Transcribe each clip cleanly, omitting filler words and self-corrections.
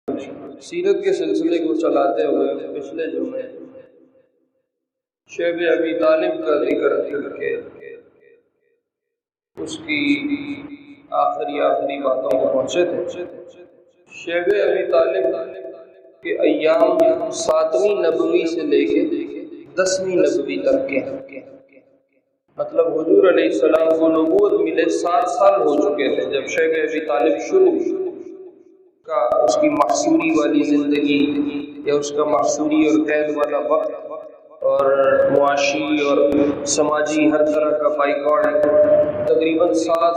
سیرت کے سلسلے کو چلاتے ہوئے پچھلے جمعے شیب ابی طالب کا ذکر کر کے اس کی آخری باتوں کو پہنچے تھے۔ شیب ابی طالب کے ایام 7ویں نبوی سے لے کے 10ویں نبوی تک کے، مطلب حضور علیہ السلام کو نبوت ملے 7 سال ہو چکے تھے جب شیب ابی طالب شروع کا اس کی محصوری والی زندگی یا اس کا محصوری اور قید والا وقت اور معاشی اور سماجی ہر طرح کا بائیکاٹ، تقریباً 7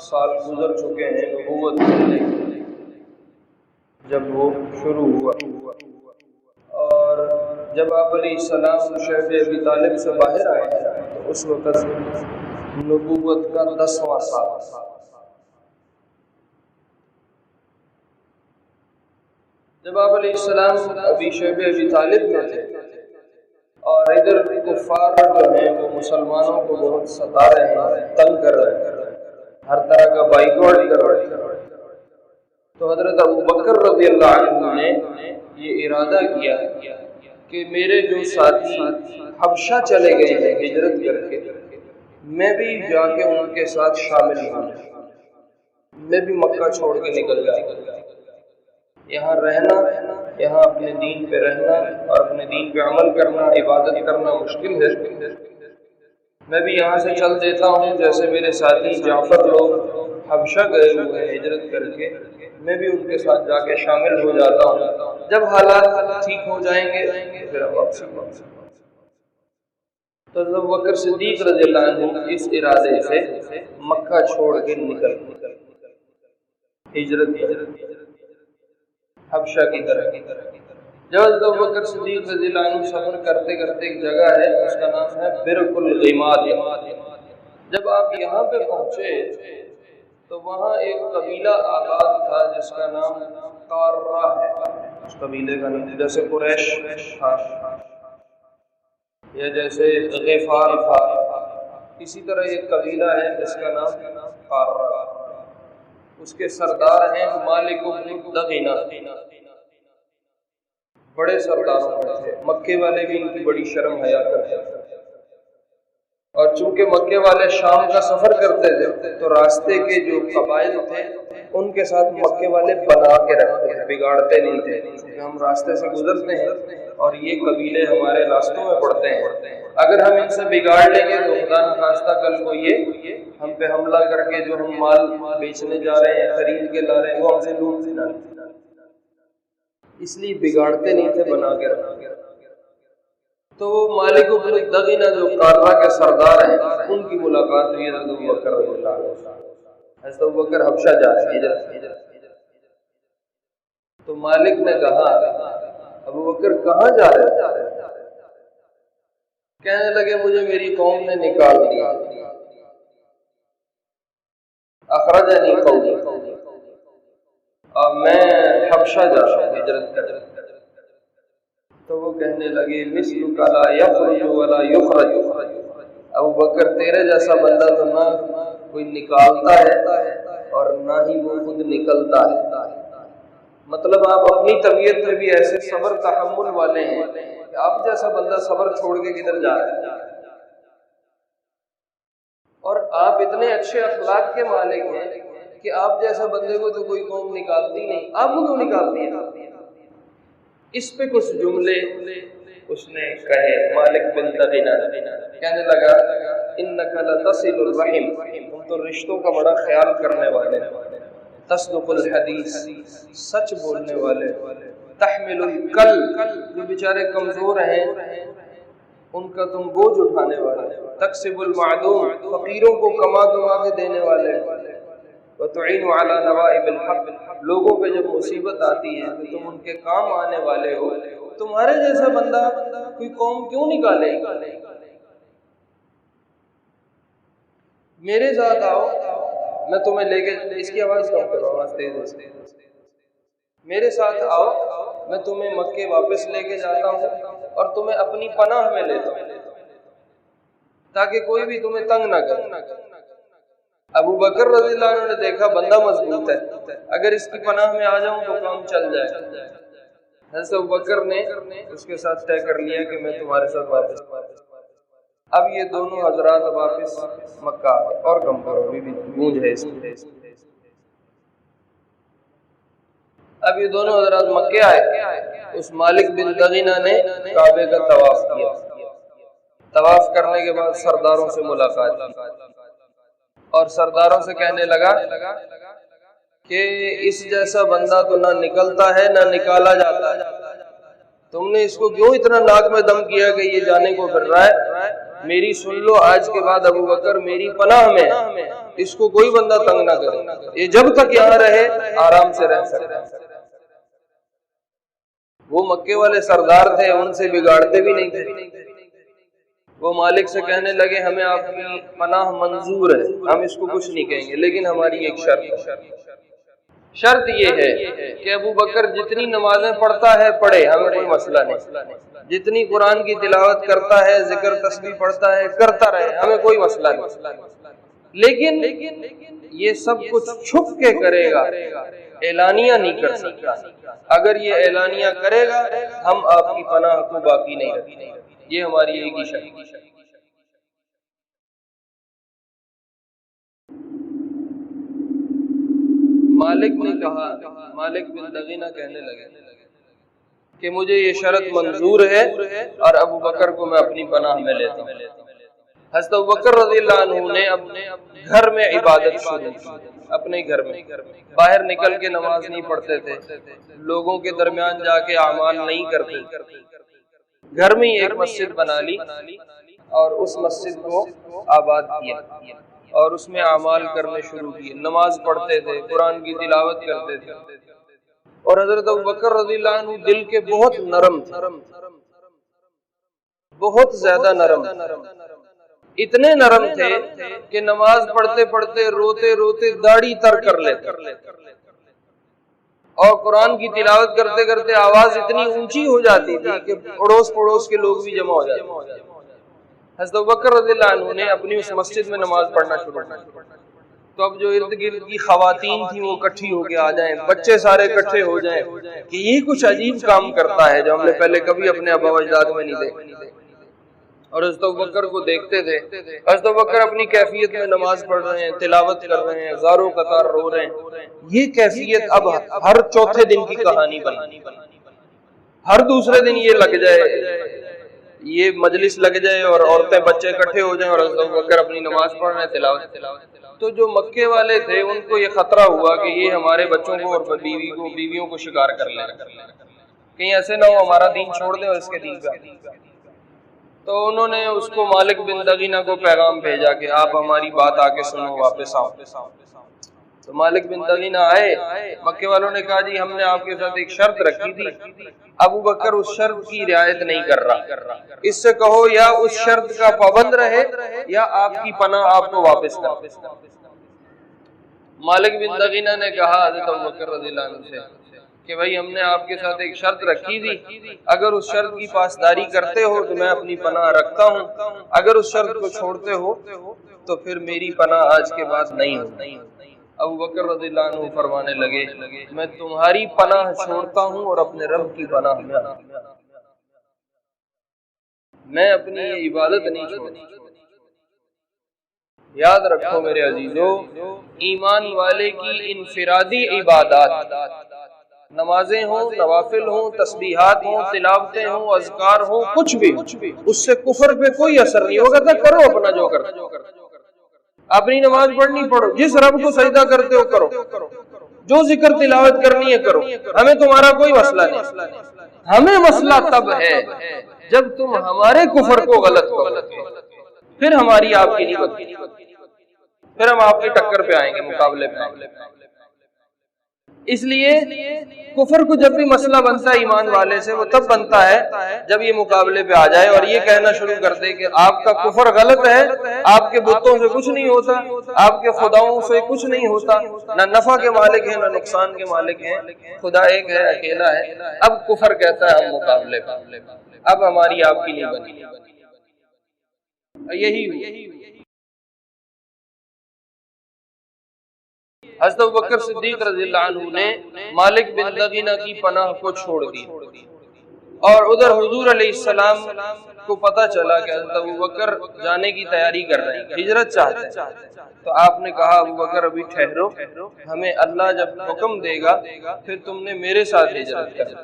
سال گزر چکے ہیں نبوت ملنے جب وہ شروع ہوا۔ اور جب آپ علیہ السلام شیب ابی طالب سے باہر آئے تو اس وقت نبوت کا 10واں سال۔ جب آپ علیہ السلام ابھی شیب ابی طالب میں تھے اور ادھر کفار جو ہیں وہ مسلمانوں کو بہت ستا رہے ہیں، تنگ کر رہے ہیں، ہر طرح کا بائیکاٹ کر رہے ہیں، تو حضرت ابوبکر رضی اللہ عنہ نے یہ ارادہ کیا کہ میرے جو ساتھی حبشہ چلے گئے ہیں ہجرت کر کے، میں بھی جا کے ان کے ساتھ شامل ہوں، میں بھی مکہ چھوڑ کے نکل جاؤں۔ یہاں رہنا، یہاں اپنے دین پہ رہنا اور اپنے دین پہ عمل کرنا، عبادت کرنا مشکل ہے، میں بھی یہاں سے چل دیتا ہوں جیسے میرے ساتھی جعفر لوگ حبشہ گئے ہوئے ہیں ہجرت کر کے، میں بھی ان کے ساتھ جا کے شامل ہو جاتا ہوں، جب حالات ٹھیک ہو جائیں گے پھر ہم واپس۔ تو ابوبکر صدیق رضی اللہ عنہ اس ارادے سے مکہ چھوڑ کے نکل ہجرت حبشہ کی طرف۔ جب ابوبکر صدیق رضی اللہ عنہ سفر کرتے کرتے ایک جگہ ہے اس کا نام ہے برق الغماد، جب آپ یہاں پہ پہنچے تو وہاں ایک قبیلہ آباد تھا جس کا نام قارہ ہے، اس قبیلے کا نام جیسے قریش تھا یا جیسے غفار تھا، اسی طرح ایک قبیلہ ہے جس کا نام قارہ، اس کے سردار ہیں مالک بن دغینہ، بڑے سرداروں میں تھے، مکے والے بھی ان کی بڑی شرم حیا کرتے تھے، اور چونکہ مکے والے شام کا سفر کرتے تھے تو راستے کے جو قبائل تھے ان کے ساتھ مکے والے بنا کے رکھتے تھے، بگاڑتے نہیں تھے، کیونکہ ہم راستے سے گزرتے ہیں اور یہ قبیلے ہمارے راستوں میں پڑتے ہیں، اگر ہم ان سے بگاڑ لیں گے تو خدا نخواستہ کل کو یہ ہم پہ حملہ کر کے جو ہم مال بیچنے جا رہے ہیں، خرید کے لا رہے ہیں، وہ ہم سے لوٹ نہ لیں، اس لیے بگاڑتے نہیں تھے، بنا کے رکھتے۔ تو وہ مالک بن دغینہ جو قارہ کے سردار ہیں ان کی ملاقات ہوئی حضرت ابوبکر رضی اللہ عنہ۔ حضرت ابوبکر حبشہ جا رہے ہیں، تو مالک نے کہا ابوبکر کہاں جا رہے ہیں؟ کہنے لگے مجھے میری قوم نے نکال دیا، اخرجنی قومی، اور میں حبشہ جا رہا ہوں ہجرت کر۔ تو وہ کہنے لگے مثلک لا یخرج ولا یخرج، ابوبکر تیرے جیسا بندہ تو نہ کوئی نکالتا ہے اور نہ ہی وہ خود نکلتا ہے، مطلب آپ اپنی طبیعت میں بھی ایسے صبر تحمل والے ہیں کہ آپ جیسا بندہ صبر چھوڑ کے کدھر جا رہا ہے، اور آپ اتنے اچھے اخلاق کے مالک ہیں کہ آپ جیسا بندے کو تو کوئی قوم نکالتی نہیں، آپ کو کیوں نکالتی ہے؟ اس پہ کچھ جملے اس نے کہے مالک بن دغینہ، کہنے لگا انک لتصل الرحم، تم تو رشتوں کا بڑا خیال کرنے والے، تصدق الحدیث، سچ بولنے والے، تحمل الکل، جو بیچارے کمزور ہیں ان کا تم بوجھ اٹھانے والے، تکسب المعدوم، فقیروں کو کما کے دینے والے، وتعین علی نوائب الحق، لوگوں پہ جب مصیبت آتی ہے تو تم ان کے کام آنے والے ہو، تمہارے جیسا بندہ کوئی قوم کیوں نکالے؟ میرے ساتھ آؤ، میں تمہیں لے کے، اس کی آواز کم کرو، آواز تیز ہے، میرے ساتھ آؤ میں تمہیں مکے واپس لے کے جاتا ہوں اور تمہیں اپنی پناہ میں لیتا ہوں تاکہ کوئی بھی تمہیں تنگ نہ کرے۔ ابو بکر رضی اللہ عنہ نے دیکھا بندہ مضبوط ہے، اگر اس کی پناہ میں آ جاؤں تو کام چل جائے۔ حضرت ابو بکر نے اس کے ساتھ طے کر لیا کہ میں تمہارے ساتھ واپس۔ اب یہ دونوں حضرات واپس مکہ آ گئے، اور کم کرو بھی گونج ہے اس میں۔ اب یہ دونوں حضرات مکے آئے، اس مالک بن دغینہ نے کعبے کا طواف کیا۔ طواف کرنے کے بعد سرداروں سے ملاقات کی اور سرداروں سے کہنے لگا کہ اس جیسا بندہ تو نہ نکلتا ہے نہ نکالا جاتا ہے، تم نے اس کو کیوں اتنا ناک میں دم کیا کہ یہ جانے کو پھر رہا ہے؟ میری سن لو، آج کے بعد ابو بکر میری پناہ میں، اس کو کوئی بندہ تنگ نہ کرے، یہ جب تک یہاں رہے آرام سے رہ سکتا ہے۔ وہ مکے والے سردار تھے، ان سے بگاڑتے بھی نہیں تھے۔ وہ مالک سے کہنے لگے ہمیں آپ کی پناہ منظور ہے، ہم اس کو کچھ نہیں کہیں گے، لیکن ہماری ایک شرط یہ ہے کہ ابو بکر جتنی نمازیں پڑھتا ہے پڑھے، ہمیں کوئی مسئلہ نہیں، جتنی قرآن کی تلاوت کرتا ہے، ذکر تسبیح پڑھتا ہے، کرتا رہے، ہمیں کوئی مسئلہ نہیں، لیکن یہ سب کچھ چھپ کے کرے گا، اعلانیہ نہیں کر سکتا۔ اگر یہ اعلانیہ کرے گا ہم آپ کی پناہ کو باقی نہیں رکھیں گے، یہ ہماری ایک ہی شرط۔ مالک نے کہا، مالک بن دغینہ کہنے لگے کہ مجھے یہ شرط منظور ہے اور ابو بکر کو میں اپنی پناہ میں لیتا ہوں۔ حضرت ابو بکر رضی اللہ عنہ نے اپنے گھر میں عبادت شروع کی، اپنے گھر میں، باہر نکل کے نماز نہیں پڑھتے تھے، لوگوں کے درمیان جا کے اعمال نہیں کرتے، گھر میں ہی ایک مسجد بنا لی اور اس مسجد کو آباد کیا اور اس میں اعمال کرنے شروع کیے، نماز پڑھتے تھے، قرآن کی تلاوت کرتے تھے۔ اور حضرت ابو بکر رضی اللہ عنہ دل کے بہت نرم تھے، بہت زیادہ نرم، اتنے نرم تھے کہ نماز پڑھتے پڑھتے روتے روتے داڑھی تر کر لیتے، اور قرآن کی تلاوت کرتے کرتے آواز اتنی اونچی ہو جاتی تھی کہ اڑوس پڑوس کے لوگ بھی جمع ہو جاتے۔ حضرت ابوبکر رضی اللہ عنہ نے اپنی اس مسجد میں نماز پڑھنا شروع کی، تو اب جو ارد گرد کی خواتین تھیں وہ اکٹھی ہو کے آ جائیں، بچے سارے اکٹھے ہو جائیں کہ یہ کچھ عجیب کام کرتا ہے جو ہم نے پہلے کبھی اپنے آبا و اجداد میں نہیں دیکھا۔ اور حضرت ابوبکر کو دیکھتے تھے، حضرت ابوبکر اپنی کیفیت میں نماز پڑھ رہے ہیں، تلاوت کر رہے ہیں، غار و قطار رو رہے ہیں۔ یہ کیفیت اب ہر چوتھے دن کی کہانی بنی، ہر دوسرے دن یہ لگ جائے، یہ مجلس لگ جائے اور عورتیں بچے اکٹھے ہو جائیں اور حضرت ابوبکر اپنی نماز پڑھ رہے ہیں، تلاوت۔ تو جو مکے والے تھے ان کو یہ خطرہ ہوا کہ یہ ہمارے بچوں کو اور بیویوں کو شکار کر لیں، کہیں ایسے نہ ہو ہمارا دین چھوڑ دیں اور اس کے دین پہ۔ تو انہوں نے اس کو مالک بن دغینہ کو پیغام بھیجا کہ آپ ہماری بات آ کے سنو، واپس آؤ۔ تو مالک بن دغینہ آئے، مکے والوں نے کہا جی ہم نے آپ کے ساتھ ایک شرط رکھی تھی، ابو بکر اس شرط کی رعایت نہیں کر رہا، اس سے کہو یا اس شرط کا پابند رہے یا آپ کی پناہ آپ کو واپس کر۔ مالک بن دغینہ نے کہا حضرت ابو بکر رضی اللہ عنہ سے کہ بھائی ہم نے آپ کے ساتھ ایک شرط رکھی تھی، اگر اس شرط کی پاسداری کرتے ہو تو میں اپنی پناہ رکھتا ہوں، اگر اس شرط کو چھوڑتے ہو تو پھر میری پناہ آج کے بعد نہیں ہوگی۔ ابو بکر رضی اللہ عنہ فرمانے لگے میں تمہاری پناہ چھوڑتا ہوں اور اپنے رب کی پناہ میں آتا ہوں، میں اپنی یہ عبادت نہیں چھوڑتا۔ یاد رکھو میرے عزیزو، ایمان والے کی انفرادی عبادات، نمازیں ہوں، نوافل ہوں، تسبیحات ہوں، تلاوتیں ہوں، اذکار ہوں، کچھ بھی، اس سے کفر پہ کوئی اثر نہیں ہوگا۔ تو کرو اپنا جو کرو، اپنی نماز پڑھنی پڑھو، جس رب کو سجدہ کرتے ہو کرو، جو ذکر تلاوت کرنی ہے کرو، ہمیں تمہارا کوئی مسئلہ نہیں۔ ہمیں مسئلہ تب ہے جب تم ہمارے کفر کو غلط کرو، پھر ہماری آپ کی نہیں بنتی، پھر ہم آپ کی ٹکر پہ آئیں گے، مقابلے پہ آئیں گے۔ اس لیے کفر کو جب بھی مسئلہ بنتا ہے ایمان والے سے، وہ تب بنتا ہے جب یہ مقابلے پہ آ جائے اور یہ کہنا شروع کر دے کہ آپ کا کفر غلط ہے، آپ کے بتوں سے کچھ نہیں ہوتا، آپ کے خداؤں سے کچھ نہیں ہوتا، نہ نفع کے مالک ہیں نہ نقصان کے مالک ہیں، خدا ایک ہے، اکیلا ہے۔ اب کفر کہتا ہے ہم مقابلے پہ، اب ہماری آپ کی نہیں بنی۔ یہی حضرت ابوبکر صدیق رضی اللہ عنہ نے مالک بن دغینہ کی پناہ کو چھوڑ دی، اور ادھر حضور علیہ السلام کو پتہ چلا کہ حضرت ابوبکر جانے کی تیاری کر رہے ہیں، ہجرت چاہتے ہیں۔ تو آپ نے کہا ابوبکر ابھی ٹھہرو، ہمیں اللہ جب حکم دے گا پھر تم نے میرے ساتھ ہجرت کرنا۔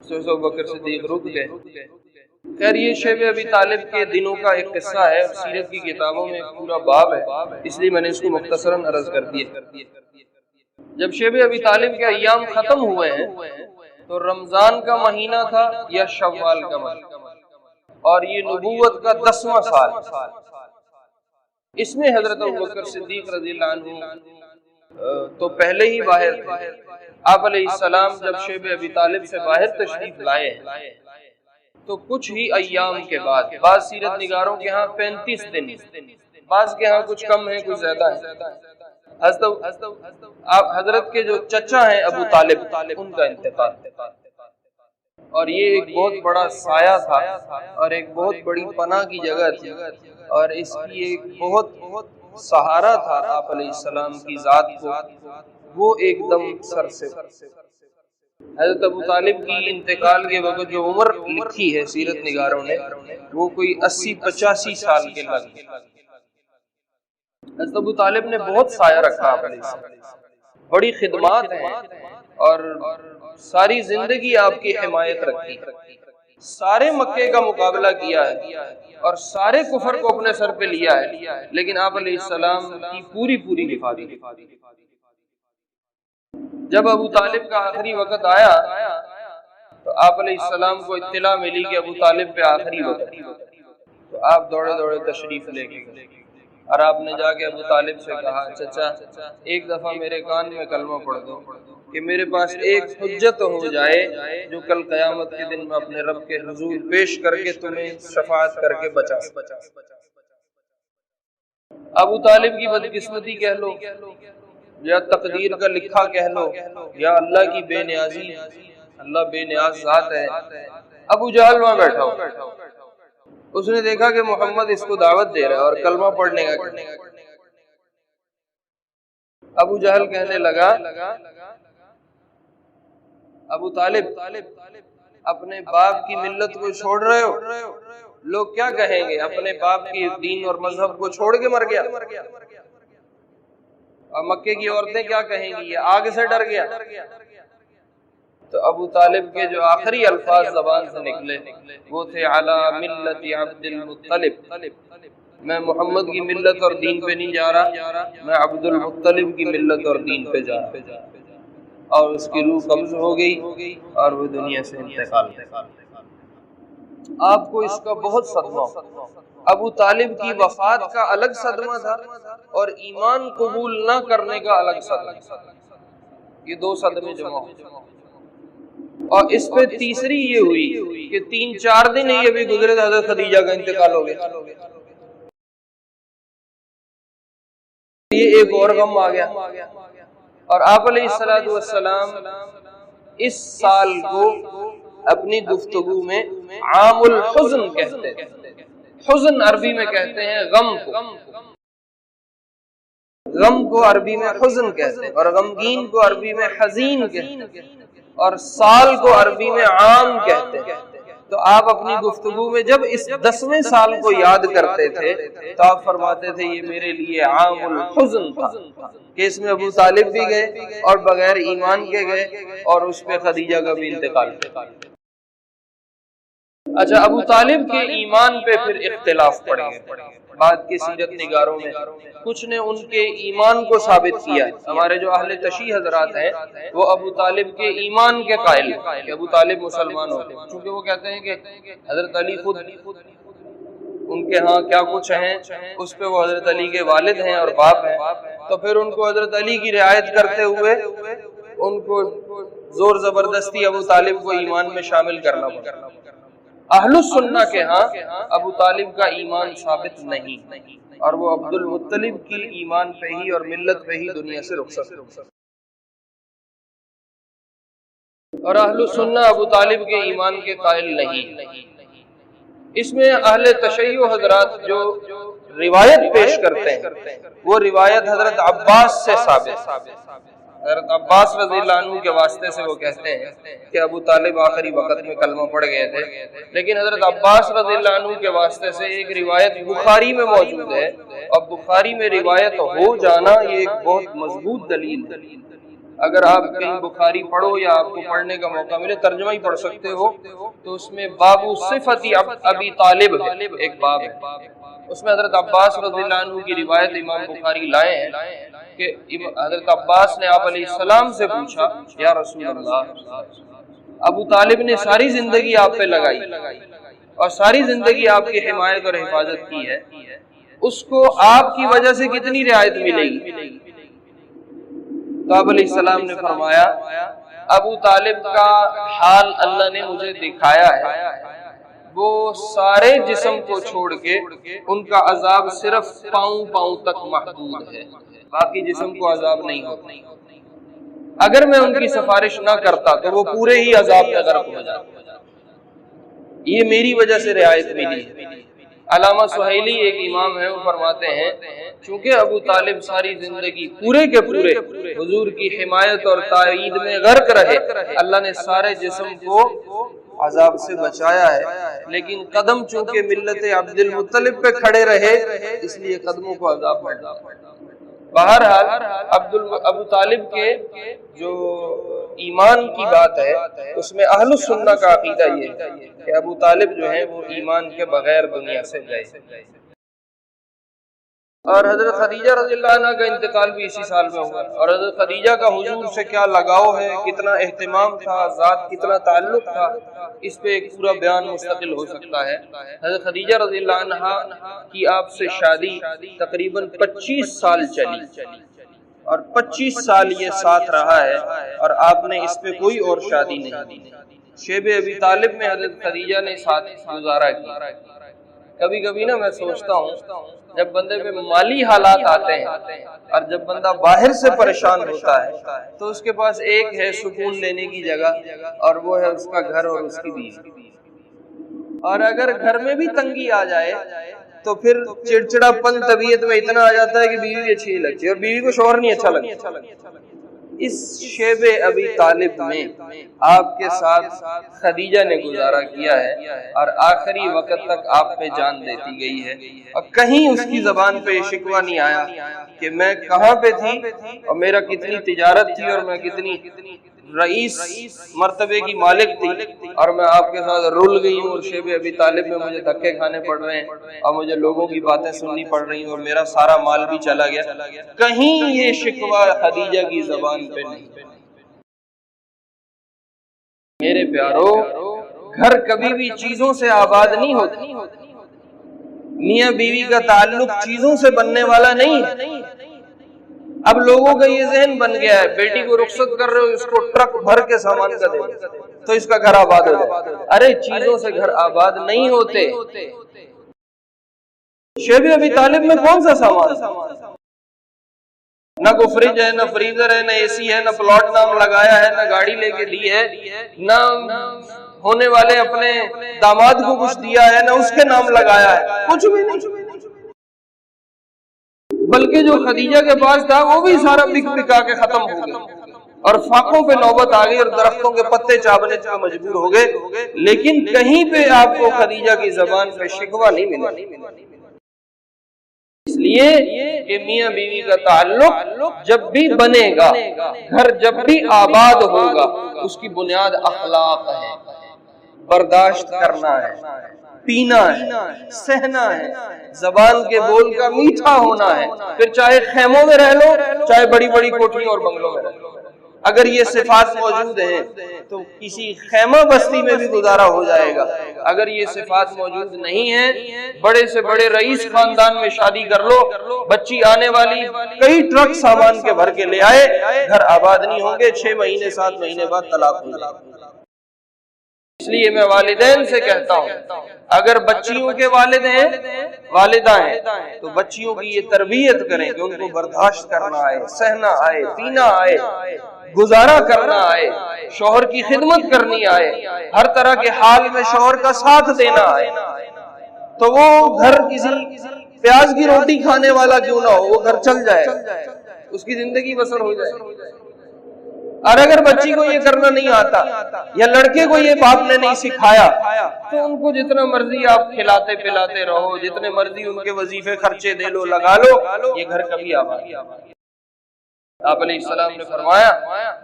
تو ابوبکر صدیق رک گئے۔ خیر یہ شیب ابی طالب کے دنوں کا ایک قصہ ہے، سیرت کی کتابوں میں پورا باب ہے، اس لیے میں نے اس کو مختصراً عرض کر دیا۔ جب شیب ابی طالب کے ایام ختم ہوئے ہیں تو رمضان کا مہینہ تھا یا شوال کا مہینہ، اور یہ نبوت کا 10واں سال، اس میں حضرت ابوبکر صدیق رضی اللہ عنہ تو پہلے ہی باہر تھے۔ آپ علیہ السلام جب شیب ابی طالب سے باہر تشریف لائے تو کچھ ہی ایام کے بعد، بعض سیرت نگاروں کے ہاں 35 دن، بعض کے ہاں کچھ کم ہے کچھ زیادہ ہے، حضرت کے جو چچا ہیں ابو طالب، ان کا انتقال، اور یہ ایک بہت بڑا سایہ تھا اور ایک بہت بڑی پناہ کی جگہ تھی، اور اس کی ایک بہت سہارا تھا آپ علیہ السلام کی ذات کو، وہ ایک دم سر سے۔ حضرت ابو طالب کی انتقال کے وقت جو عمر لکھی ہے سیرت نگاروں نے، وہ کوئی 80-85 سال کے لگ۔ حضرت ابو طالب نے بہت سایہ رکھا آپ علیہ السلام، بڑی خدمات ہیں، اور ساری زندگی آپ کی حمایت رکھی، سارے مکے کا مقابلہ کیا ہے اور سارے کفر کو اپنے سر پہ لیا ہے، لیکن آپ علیہ السلام کی پوری حفاظت۔ جب ابو طالب کا آخری وقت آیا تو آپ علیہ السلام کو اطلاع ملی کہ ابو طالب پہ آخری وقت، تو آپ دوڑے تشریف لے کے گئے، اور آپ نے جا کے ابو طالب سے کہا چچا ایک دفعہ میرے کان میں کلمہ پڑھ دو کہ میرے پاس ایک حجت ہو جائے جو کل قیامت کے دن میں اپنے رب کے حضور پیش کر کے تمہیں شفاعت کر کے بچا۔ ابو طالب کی بدقسمتی کہہ لو یا تقدیر کا لکھا کہہ لو یا اللہ کی بے نیازی، اللہ بے نیاز ذات ہے۔ ابو جہل وہاں بیٹھا ہو، اس نے دیکھا کہ محمد اس کو دعوت دے رہا ہے اور کلمہ پڑھنے کا۔ ابو جہل کہنے لگا ابو طالب اپنے باپ کی ملت کو چھوڑ رہے ہو، لوگ کیا کہیں گے، اپنے باپ کی دین اور مذہب کو چھوڑ کے مر گیا، اور مکے کی عورتیں کیا کہیں گی، یہ آگ سے ڈر گیا۔ تو ابو طالب کے جو آخری الفاظ زبان سے نکلے وہ تھے علی ملت عبد المطلب، میں محمد کی ملت اور دین پہ نہیں جا رہا، میں عبد المطلب کی ملت اور دین پہ جا رہا۔ اور اس کی روح قبض ہو گئی اور وہ دنیا سے انتقال۔ آپ کو اس کا بہت صدمہ ہو، ابو طالب کی وفات کا الگ صدمہ تھا اور ایمان قبول نہ کرنے کا الگ صدمہ، یہ دو صدمے جمع ہو، اور اس پہ تیسری یہ ہوئی کہ 3-4 دن ہی ابھی گزرے تھے حضرت خدیجہ کا انتقال ہو گیا، یہ ایک اور غم آ گیا۔ اور آپ علیہ السلام اس سال کو اپنی گفتگو میں عام الحزن کہتے ہیں، حزن عربی میں کہتے ہیں غم کو، غم کو عربی میں حزن کہتے ہیں، اور غمگین کو عربی میں حزین کہتے ہیں، اور سال کو عربی میں عام کہتے ہیں۔ تو آپ اپنی گفتگو میں جب اس 10ویں سال کو یاد کرتے تھے تو آپ فرماتے تھے یہ میرے لیے عام الحزن تھا، کہ اس میں ابو طالب بھی گئے اور بغیر ایمان کے گئے، اور اس پہ خدیجہ کا بھی انتقال۔ اچھا، ابو طالب کے ایمان پہ پھر اختلاف پڑ گئے بعد کے سیرت نگاروں میں، کچھ نے ان کے ایمان کو ثابت کیا۔ ہمارے جو اہل تشیع حضرات ہیں وہ ابو طالب کے ایمان کے قائل ہیں کہ ابو طالب مسلمان ہوتے ہیں، چونکہ وہ کہتے ہیں کہ حضرت علی خود ان کے ہاں کیا کچھ ہیں، اس پہ وہ حضرت علی کے والد ہیں اور باپ ہیں، تو پھر ان کو حضرت علی کی رعایت کرتے ہوئے ان کو زور زبردستی ابو طالب کو ایمان میں شامل کرنا پڑا۔ اہل السنہ کے ہاں ابو طالب کا ایمان ثابت نہیں، اور وہ عبد المطلب کی ایمان پہ ہی اور ملت پہ ہی دنیا سے رخصت۔ اور اہل السنہ ابو طالب کے ایمان کے قائل نہیں، اس میں اہل تشیع حضرات جو روایت پیش کرتے ہیں وہ روایت حضرت عباس سے ثابت، حضرت عباس رضی اللہ عنہ کے واسطے سے وہ کہتے ہیں کہ ابو طالب آخری وقت میں کلمہ پڑھ گئے تھے، لیکن حضرت عباس رضی اللہ عنہ کے واسطے سے ایک روایت بخاری میں موجود ہے، اور بخاری میں روایت ہو جانا یہ ایک بہت مضبوط دلیل ہے۔ اگر آپ کہیں بخاری پڑھو یا آپ کو پڑھنے کا موقع ملے، ترجمہ ہی پڑھ سکتے ہو، تو اس میں باب صفت ابی طالب ایک باب ہے، اس میں حضرت عباس رضی اللہ عنہ کی روایت امام بخاری لائے ہیں کہ حضرت عباس نے آپ علیہ السلام سے پوچھا، یا رسول اللہ، ابو طالب نے ساری زندگی آپ پہ لگائی اور ساری زندگی آپ کی حمایت اور حفاظت کی ہے، اس کو آپ کی وجہ سے کتنی رعایت ملے گی؟ تو آپ علیہ السلام نے فرمایا، ابو طالب کا حال اللہ نے مجھے دکھایا ہے، وہ سارے جسم کو چھوڑ کے ان کا عذاب صرف پاؤں تک محدود ہے، باقی جسم کو عذاب نہیں ہوتا۔ اگر میں ان کی سفارش نہ کرتا تو وہ پورے ہی عذاب میں غرق ہو جاتے، یہ میری وجہ سے رعایت ملی ہے۔ علامہ سہیلی ایک امام ہے، وہ فرماتے ہیں چونکہ ابو طالب ساری زندگی پورے کے پورے حضور کی حمایت اور تائید میں غرق رہے، اللہ نے سارے جسم کو عذاب سے بچایا ہے، لیکن قدم چونکہ ملت عبد المطلب پہ کھڑے رہے اس لیے قدموں کو عذاب پڑا۔ بہرحال ابو طالب کے جو ایمان کی بات ہے اس میں اہل السنہ کا عقیدہ یہ ہے کہ ابو طالب جو ہے وہ ایمان کے بغیر دنیا سے گئے، اور حضرت خدیجہ رضی اللہ عنہ کا انتقال بھی اسی سال میں ہوا، اور حضرت خدیجہ کا حضور سے کیا لگاؤ ہے، کتنا اہتمام تھا، ذات کتنا تعلق تھا، اس پہ ایک پورا بیان مستقل ہو سکتا ہے۔ حضرت خدیجہ رضی اللہ عنہ کی آپ سے شادی تقریباً 25 سال چلی، اور 25 سال یہ ساتھ رہا ہے، اور آپ نے اس پہ کوئی اور شادی نہیں دی۔ شیب ابی طالب میں حضرت خدیجہ نے ساتھ گزارا کیا۔ کبھی کبھی نا میں سوچتا ہوں جب بندے پہ مالی حالات آتے ہیں اور جب بندہ باہر سے پریشان ہوتا ہے تو اس کے پاس ایک ہے سکون لینے کی جگہ، اور وہ ہے اس کا گھر اور اس کی بیوی، اور اگر گھر میں بھی تنگی آ جائے تو پھر چڑچڑا پن طبیعت میں اتنا آ جاتا ہے کہ بیوی اچھی لگتی ہے اور بیوی کو شوہر نہیں اچھا لگتا۔ اس شیب ابی طالب میں آپ کے ساتھ خدیجہ نے گزارا کیا ہے، اور آخری وقت تک آپ پہ جان دیتی گئی ہے، اور کہیں اس کی زبان پہ یہ شکوہ نہیں آیا کہ میں کہاں پہ تھی اور میرا کتنی تجارت تھی اور میں کتنی رئیس مرتبے کی مالک تھی اور میں آپ کے ساتھ رول گئی ہوں، اور شیب ابی طالب میں مجھے دھکے کھانے پڑ رہے ہیں اور مجھے لوگوں کی باتیں سننی پڑ رہی ہیں اور میرا سارا مال بھی چلا گیا، کہیں یہ شکوہ خدیجہ کی زبان پہ نہیں۔ میرے پیارو، گھر کبھی بھی چیزوں سے آباد نہیں ہوتی، میاں بیوی کا تعلق چیزوں سے بننے والا نہیں ہے۔ اب لوگوں کا یہ ذہن بن گیا ہے، بیٹی کو رخصت کر رہے ہو اس کو ٹرک بھر کے سامان کا دے تو اس کا گھر آباد ہو جائے۔ ارے چیزوں سے گھر آباد نہیں ہوتے۔ شیب ابی طالب میں کون سا سامان؟ نہ کوئی فریج ہے، نہ فریزر ہے، نہ اے سی ہے، نہ پلاٹ نام لگایا ہے، نہ گاڑی لے کے دی ہے، نہ ہونے والے اپنے داماد کو کچھ دیا ہے، نہ اس کے نام لگایا ہے، کچھ بھی نہیں۔ بلکہ جو خدیجہ کے پاس تھا وہ بھی سارا بک بکا کے ختم ہو گیا، اور فاقوں پہ نوبت آ گئی اور درختوں کے پتے چاپنے پہ مجبور ہو گئے، لیکن کہیں پہ آپ کو خدیجہ کی زبان پہ شکوہ نہیں ملا۔ اس لیے کہ میاں بیوی کا تعلق جب بھی بنے گا، گھر جب بھی آباد ہوگا، اس کی بنیاد اخلاق ہے، برداشت کرنا ہے، پینا ہے، سہنا ہے، زبان کے بول کا میٹھا ہونا ہے، پھر چاہے خیموں میں رہ لو، چاہے بڑی بڑی کوٹھیوں اور بنگلوں میں رہ لو۔ اگر یہ صفات موجود ہیں تو کسی خیمہ بستی میں بھی گزارا ہو جائے گا۔ اگر یہ صفات موجود نہیں ہیں، بڑے سے بڑے رئیس خاندان میں شادی کر لو، بچی آنے والی کئی ٹرک سامان کے بھر کے لے آئے، گھر آباد نہیں ہوں گے، 6 مہینے 7 مہینے بعد طلاق ہو جائے۔ اس لیے میں والدین سے کہتا ہوں، اگر بچیوں کے والد ہیں، والدہ ہیں، تو بچیوں کی یہ تربیت کریں کہ ان کو برداشت کرنا آئے، سہنا آئے، پینا آئے، گزارا کرنا آئے، شوہر کی خدمت کرنی آئے، ہر طرح کے حال میں شوہر کا ساتھ دینا آئے۔ تو وہ گھر کسی پیاز کی روٹی کھانے والا کیوں نہ ہو، وہ گھر چل جائے، اس کی زندگی بسر ہو جائے۔ اور اگر بچی کو یہ کرنا نہیں آتا یا لڑکے کو یہ باپ نے نہیں سکھایا تو ان کو جتنا مرضی آپ کھلاتے پلاتے رہو، جتنے مرضی ان کے وظیفے خرچے دے لو، لگا لو، یہ گھر کبھی آباد نہیں۔ آپ علیہ السلام نے فرمایا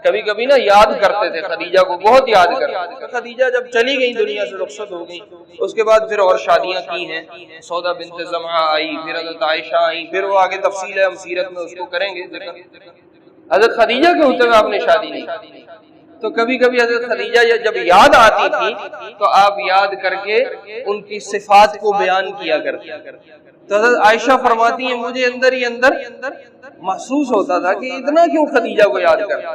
کبھی کبھی نا یاد کرتے تھے خدیجہ کو، بہت یاد کرتے تھے۔ خدیجہ جب چلی گئی دنیا سے، رخصت ہو گئی، اس کے بعد پھر اور شادیاں کی ہیں، سودا بنت زمعہ آئی، پھر حضرت عائشہ آئی، پھر وہ آگے تفصیل ہے، ہم سیرت میں اس کو کریں گے ذکر۔ حضرت خدیجہ کے ہوتے ہوئے آپ نے شادی نہیں کی، تو کبھی کبھی حضرت خدیجہ جب یاد آتی تھی تو آپ یاد کر کے ان کی صفات کو بیان کیا کرتے۔ تو حضرت عائشہ فرماتی ہیں مجھے اندر ہی اندر محسوس ہوتا تھا کہ اتنا کیوں خدیجہ کو یاد کرتا۔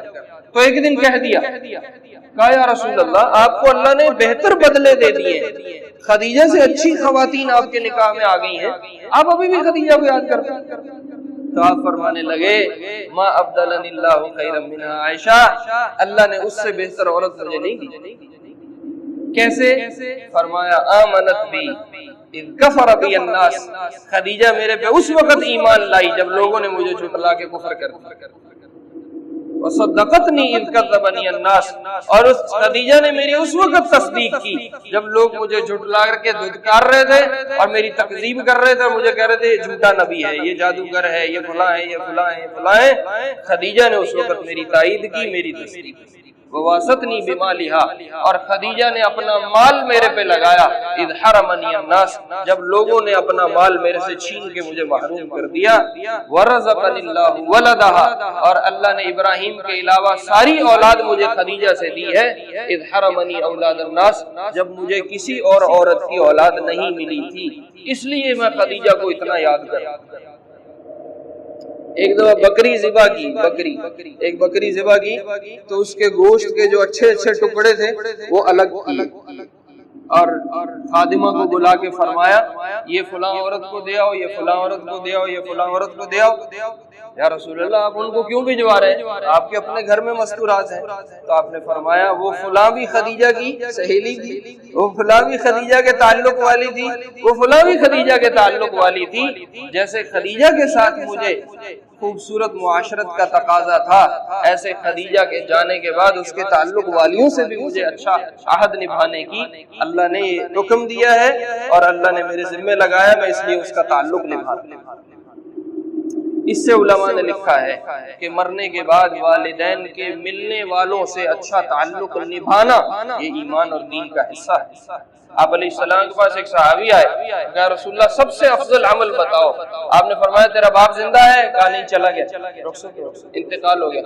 تو ایک دن کہہ دیا، کہا یا رسول اللہ آپ کو اللہ نے بہتر بدلے دے دیے، خدیجہ سے اچھی خواتین آپ کے نکاح میں آ گئی ہیں، آپ ابھی بھی خدیجہ کو یاد کرتے ہیں۔ تو آپ فرمانے لگے ما ابدلنی اللہ خیرا منہا، عائشہ اللہ نے اس سے بہتر عورت مجھے نہیں دی۔ کیسے؟ فرمایا آمنت بی اذ کفر بی الناس، خدیجہ میرے پہ اس وقت ایمان لائی جب لوگوں نے مجھے جھٹلا کے کفر کر دیا، وصدقتنی اذ کذبنی الناس، اور اس خدیجہ نے میری اس وقت تصدیق کی جب لوگ مجھے جھٹلا کر کے دھتکار رہے تھے اور میری تکذیب کر رہے تھے اور مجھے کہہ رہے تھے یہ جھوٹا نبی ہے، یہ جادوگر ہے، یہ فلاں ہے، یہ فلاں ہے، یہ فلاں ہے۔ خدیجہ نے اس وقت میری تائید کی، میری تصدیق کی۔ وواسطنی بمالہا، اور خدیجہ نے اپنا مال میرے پہ لگایا، اذ حرمنی الناس، جب لوگوں نے اپنا مال میرے سے چھین کے مجھے محروم کر دیا۔ ورزقنی اللہ ولدہا، اور اللہ نے ابراہیم کے علاوہ ساری اولاد مجھے خدیجہ سے دی ہے۔ اذ حرمنی اولاد الناس، جب مجھے کسی اور عورت کی اولاد نہیں ملی تھی، اس لیے میں خدیجہ کو اتنا یاد کرتا۔ ایک دفعہ بکری ذبح کی، ایک بکری ذبح کی تو اس کے گوشت کے جو اچھے اچھے ٹکڑے تھے وہ الگ کیے اور خادمہ کو بلا کے فرمایا یہ فلاں عورت کو دے آؤ، یہ فلاں عورت کو دے آؤ، یہ فلاں عورت کو دے آؤ۔ یا رسول اللہ آپ ان کو کیوں بھجوا رہے ہیں؟ آپ کے اپنے گھر میں مستورات ہیں۔ تو آپ نے فرمایا وہ فلاں بھی خدیجہ کی سہیلی تھی، وہ فلاں بھی خدیجہ کے تعلق والی تھی، وہ فلاں بھی خدیجہ کے تعلق والی تھی۔ جیسے خدیجہ کے ساتھ مجھے خوبصورت معاشرت کا تقاضا تھا، ایسے خدیجہ کے جانے کے بعد اس کے تعلق والیوں سے بھی مجھے اچھا عہد نبھانے کی اللہ نے حکم دیا ہے اور اللہ نے میرے ذمہ لگایا، میں اس لیے اس کا تعلق نبھاتا ہوں۔ اس سے علماء نے لکھا ہے کہ مرنے کے بعد والدین کے ملنے والوں سے اچھا تعلق نبھانا یہ ایمان اور دین کا حصہ ہے۔ آپ علیہ السلام کے پاس ایک صحابی آئے، کہا رسول اللہ سب سے افضل عمل بتاؤ۔ آپ نے فرمایا تیرا باپ زندہ ہے؟ کہا نہیں، چلا گیا، انتقال ہو گیا۔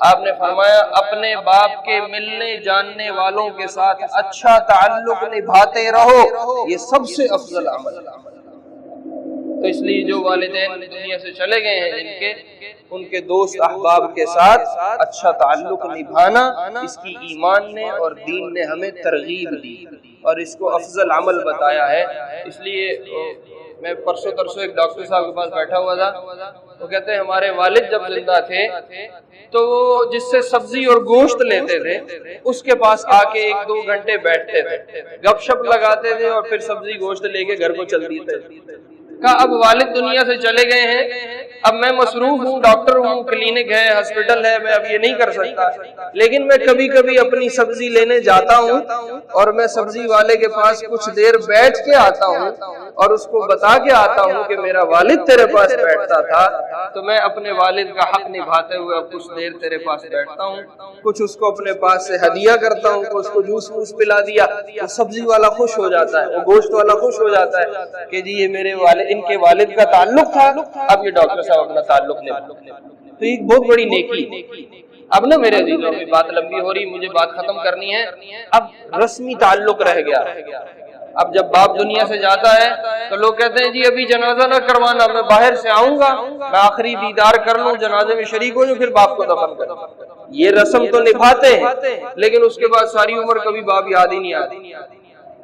آپ نے فرمایا اپنے باپ کے ملنے جاننے والوں کے ساتھ اچھا تعلق نبھاتے رہو، یہ سب سے افضل عمل ہے۔ تو اس لیے جو والدین دنیا سے چلے گئے ہیں جن کے، ان کے دوست احباب کے ساتھ اچھا تعلق نبھانا اس کی ایمان نے اور دین نے ہمیں ترغیب دی اور اس کو افضل عمل بتایا ہے۔ اس لیے میں پرسوں ترسوں ایک ڈاکٹر صاحب کے پاس بیٹھا ہوا تھا، وہ کہتے ہیں ہمارے والد جب زندہ تھے تو وہ جس سے سبزی اور گوشت لیتے تھے اس کے پاس آ کے 1-2 گھنٹے بیٹھتے تھے، گپ شپ لگاتے تھے اور پھر سبزی گوشت لے کے گھر کو چل دیتے تھے۔ کہا اب والد دنیا سے چلے گئے ہیں، اب میں مصروف ہوں، ڈاکٹر ہوں، کلینک ہے، ہسپٹل ہے، میں اب یہ نہیں کر سکتا، لیکن میں کبھی کبھی اپنی سبزی لینے جاتا ہوں اور میں سبزی والے کے پاس کچھ دیر بیٹھ کے آتا ہوں اور اس کو بتا کے آتا ہوں کہ میرا والد تیرے پاس بیٹھتا تھا، تو میں اپنے والد کا حق نبھاتے ہوئے اب کچھ دیر تیرے پاس بیٹھتا ہوں، کچھ اس کو اپنے پاس سے ہدیہ کرتا ہوں، اس کو جوس ووس پلا دیا، تو سبزی والا خوش ہو جاتا ہے، وہ گوشت والا خوش ہو جاتا ہے کہ جی یہ میرے والد، ان کے والد کا تعلق تھا، اب یہ ڈاکٹر صاحب اپنا تعلق نبھا۔ تو ایک بہت بڑی نیکی۔ اب نا میرے عزیزوں میں بات لمبی ہو رہی، مجھے بات ختم کرنی ہے۔ اب رسمی تعلق رہ گیا۔ اب جب باپ دنیا سے جاتا ہے تو لوگ کہتے ہیں جی ابھی جنازہ نہ کروانا، میں باہر سے آؤں گا، میں آخری دیدار کر لوں، جنازے میں شریک ہو جاؤں، پھر باپ کو دفن کروں۔ یہ رسم تو نبھاتے ہیں لیکن اس کے بعد ساری عمر کبھی باپ یاد ہی نہیں آتی،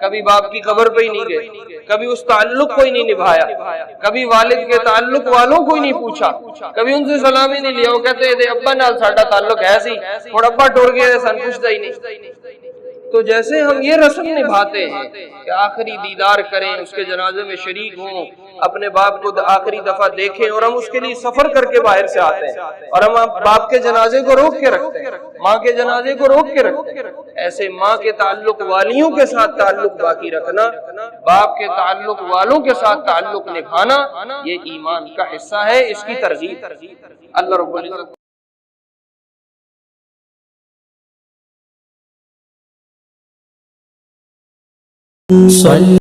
کبھی باپ کی قبر پہ ہی نہیں گئے، کبھی اس تعلق کو ہی نہیں نبھایا، کبھی والد کے تعلق والوں کو ہی نہیں پوچھا، کبھی ان سے سلامی نہیں لیا۔ وہ کہتے تھے ابا نال ساڈا تعلق ہے سی، اور ابا ٹر گئے سن پوچھتا ہی نہیں۔ تو جیسے ہم یہ رسم نبھاتے ہیں کہ آخری دیدار کریں، اس کے جنازے میں شریک ہوں، اپنے باپ کو آخری دفعہ دیکھیں، اور ہم اس کے لیے سفر کر کے باہر سے آتے ہیں اور ہم باپ کے جنازے کو روک کے رکھتے ہیں، ماں کے جنازے کو روک کے رکھتے ہیں، ایسے ماں کے تعلق والیوں کے ساتھ تعلق باقی رکھنا، باپ کے تعلق والوں کے ساتھ تعلق نبھانا، یہ ایمان کا حصہ ہے، اس کی ترغیب اللہ رب العزت